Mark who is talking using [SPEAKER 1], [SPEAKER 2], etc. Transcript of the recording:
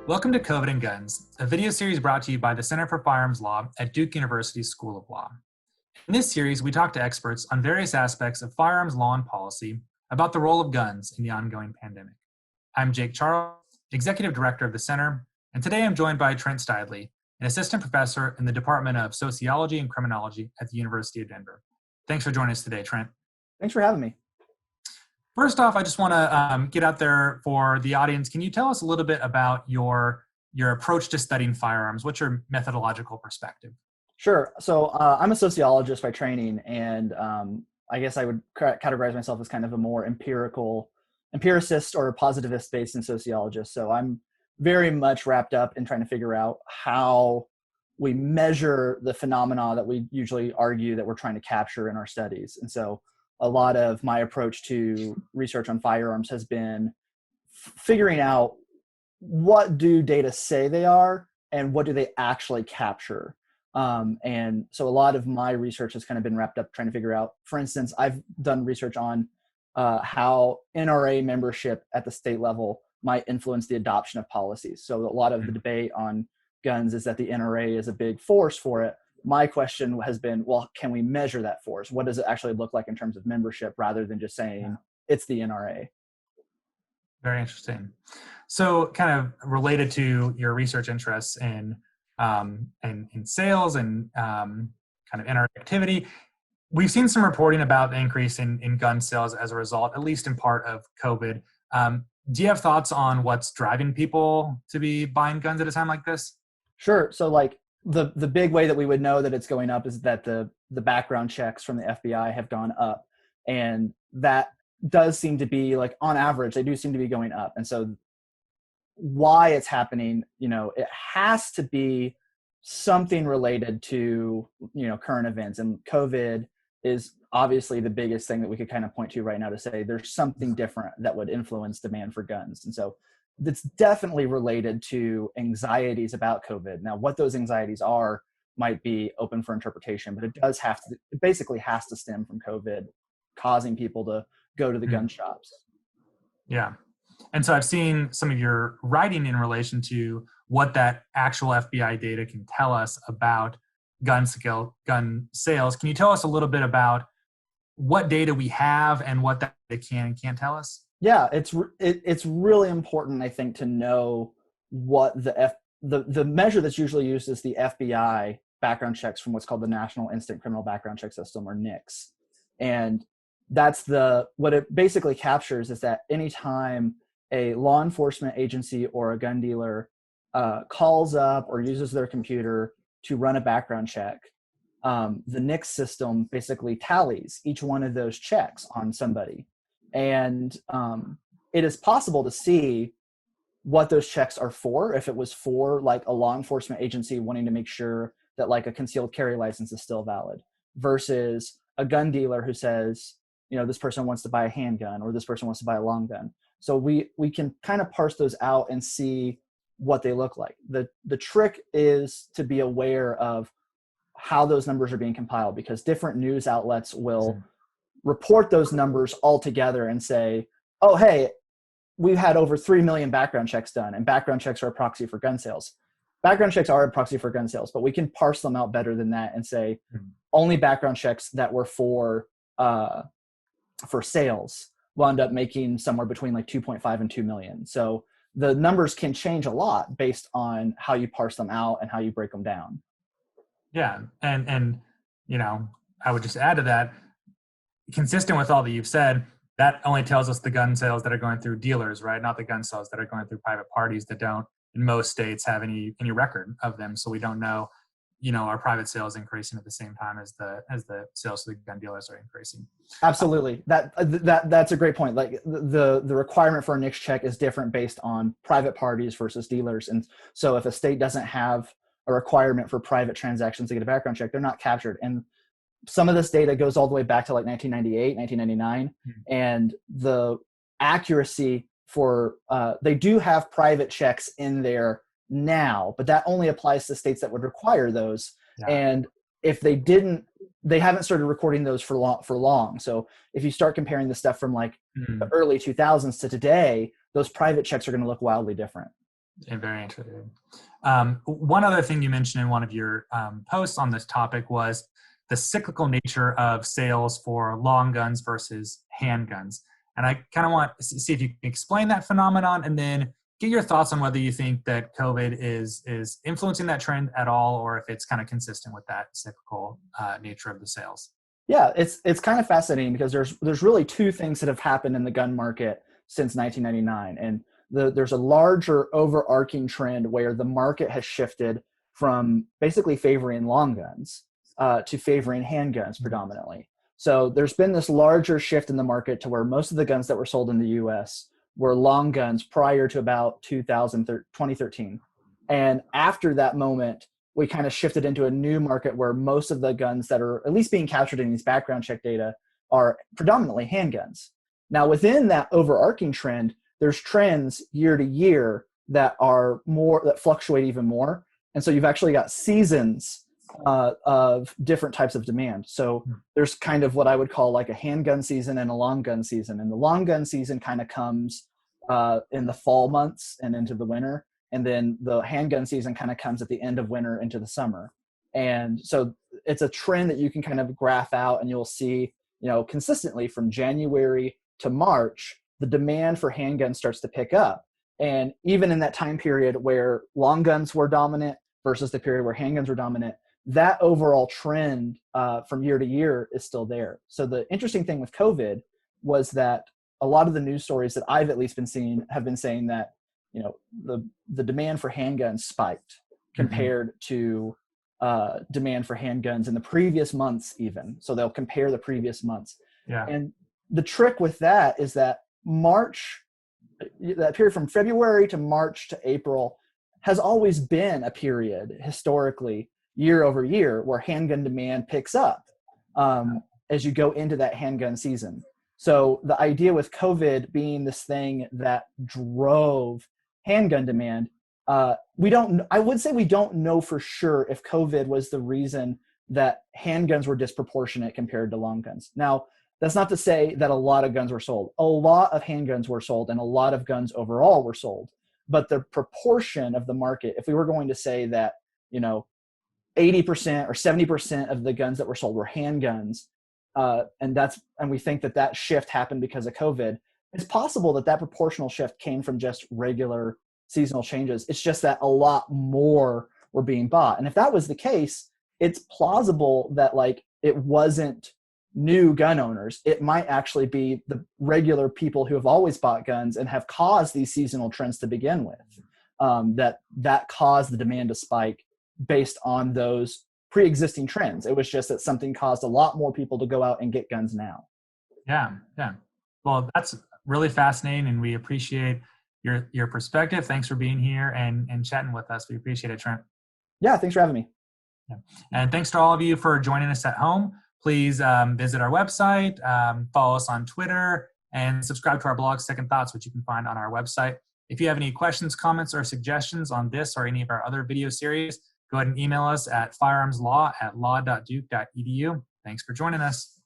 [SPEAKER 1] Welcome to COVID and Guns, a video series brought to you by the Center for Firearms Law at Duke University School of Law. In this series, we talk to experts on various aspects of firearms law and policy about the role of guns in the ongoing pandemic. I'm Jake Charles, Executive Director of the Center, and today I'm joined by Trent Steidley, an Assistant Professor in the Department of Sociology and Criminology at the University of Denver. Thanks for joining us today, Trent.
[SPEAKER 2] Thanks for having me.
[SPEAKER 1] First off, I just want to get out there for the audience. Can you tell us a little bit about your approach to studying firearms? What's your methodological perspective?
[SPEAKER 2] Sure. So I'm a sociologist by training, and I guess I would categorize myself as kind of a more empiricist or positivist based in sociologist. So I'm very much wrapped up in trying to figure out how we measure the phenomena that we usually argue that we're trying to capture in our studies. And so a lot of my approach to research on firearms has been figuring out what do data say they are and what do they actually capture. And so a lot of my research has kind of been wrapped up trying to figure out, for instance, I've done research on how NRA membership at the state level might influence the adoption of policies. So a lot of the debate on guns is that the NRA is a big force for it. My question has been, well, can we measure that force? What does it actually look like in terms of membership rather than just saying it's the NRA?
[SPEAKER 1] Very interesting. So kind of related to your research interests in sales and kind of NRA activity, we've seen some reporting about the increase in gun sales as a result, at least in part of COVID. Do you have thoughts on what's driving people to be buying guns at a time like this?
[SPEAKER 2] Sure. So like the big way that we would know that it's going up is that the background checks from the FBI have gone up. And that does seem to be, like, on average, they do seem to be going up. And so why it's happening, it has to be something related to, current events. And COVID is obviously the biggest thing that we could kind of point to right now to say there's something different that would influence demand for guns. And so that's definitely related to anxieties about COVID. Now, what those anxieties are might be open for interpretation, but it basically has to stem from COVID causing people to go to the gun shops. Yeah.
[SPEAKER 1] And so I've seen some of your writing in relation to what that actual FBI data can tell us about gun sales. Can you tell us a little bit about what data we have and what that can and can't tell us?
[SPEAKER 2] Yeah, it's really important, I think, to know what the measure that's usually used is the FBI background checks from what's called the National Instant Criminal Background Check System, or NICS. And that's what it basically captures is that anytime a law enforcement agency or a gun dealer calls up or uses their computer to run a background check, the NICS system basically tallies each one of those checks on somebody. And it is possible to see what those checks are for, if it was for like a law enforcement agency wanting to make sure that like a concealed carry license is still valid, versus a gun dealer who says, this person wants to buy a handgun or this person wants to buy a long gun. So we can kind of parse those out and see what they look like. The trick is to be aware of how those numbers are being compiled, because different news outlets will report those numbers all together and say, oh, hey, we've had over 3 million background checks done, and background checks are a proxy for gun sales. Background checks are a proxy for gun sales, but we can parse them out better than that and say only background checks that were for sales wound up making somewhere between like 2.5 and 2 million. So the numbers can change a lot based on how you parse them out and how you break them down.
[SPEAKER 1] Yeah. And I would just add to that, consistent with all that you've said, that only tells us the gun sales that are going through dealers, right? Not the gun sales that are going through private parties that don't, in most states, have any record of them. So we don't know, our private sales increasing at the same time as the sales to the gun dealers are increasing.
[SPEAKER 2] Absolutely. That's a great point. Like the requirement for a NICS check is different based on private parties versus dealers. And so if a state doesn't have a requirement for private transactions to get a background check, they're not captured. And some of this data goes all the way back to like 1998, 1999. And the accuracy for, they do have private checks in there now, but that only applies to states that would require those. Yeah. And if they didn't, they haven't started recording those for long. So if you start comparing the stuff from like the early 2000s to today, those private checks are going to look wildly different.
[SPEAKER 1] And very interesting. One other thing you mentioned in one of your posts on this topic was the cyclical nature of sales for long guns versus handguns. And I kind of want to see if you can explain that phenomenon and then get your thoughts on whether you think that COVID is influencing that trend at all, or if it's kind of consistent with that cyclical nature of the sales.
[SPEAKER 2] Yeah, it's kind of fascinating because there's really two things that have happened in the gun market since 1999, and there's a larger overarching trend where the market has shifted from basically favoring long guns to favoring handguns predominantly. So there's been this larger shift in the market to where most of the guns that were sold in the U.S. were long guns prior to about 2013. And after that moment, we kind of shifted into a new market where most of the guns that are at least being captured in these background check data are predominantly handguns. Now, within that overarching trend, there's trends year to year that fluctuate even more. And so you've actually got seasons of different types of demand. So there's kind of what I would call like a handgun season and a long gun season. And the long gun season kind of comes in the fall months and into the winter. And then the handgun season kind of comes at the end of winter into the summer. And so it's a trend that you can kind of graph out, and you'll see, consistently from January to March, the demand for handguns starts to pick up. And even in that time period where long guns were dominant versus the period where handguns were dominant, that overall trend from year to year is still there. So the interesting thing with COVID was that a lot of the news stories that I've at least been seeing have been saying that the demand for handguns spiked compared to demand for handguns in the previous months even. So they'll compare the previous months.
[SPEAKER 1] Yeah.
[SPEAKER 2] And the trick with that is that March, that period from February to March to April, has always been a period historically year over year where handgun demand picks up as you go into that handgun season. So the idea with COVID being this thing that drove handgun demand, I would say we don't know for sure if COVID was the reason that handguns were disproportionate compared to long guns. Now, that's not to say that a lot of guns were sold. A lot of handguns were sold and a lot of guns overall were sold. But the proportion of the market, if we were going to say that, 80% or 70% of the guns that were sold were handguns, and we think that shift happened because of COVID, it's possible that proportional shift came from just regular seasonal changes. It's just that a lot more were being bought. And if that was the case, it's plausible that it wasn't new gun owners. It might actually be the regular people who have always bought guns and have caused these seasonal trends to begin with, that caused the demand to spike based on those pre-existing trends. It was just that something caused a lot more people to go out and get guns now.
[SPEAKER 1] Yeah. Well, that's really fascinating, and we appreciate your perspective. Thanks for being here and chatting with us. We appreciate it, Trent.
[SPEAKER 2] Yeah, thanks for having me.
[SPEAKER 1] Yeah. And thanks to all of you for joining us at home. Please visit our website, follow us on Twitter, and subscribe to our blog, Second Thoughts, which you can find on our website. If you have any questions, comments, or suggestions on this or any of our other video series, go ahead and email us at firearmslaw@law.duke.edu. Thanks for joining us.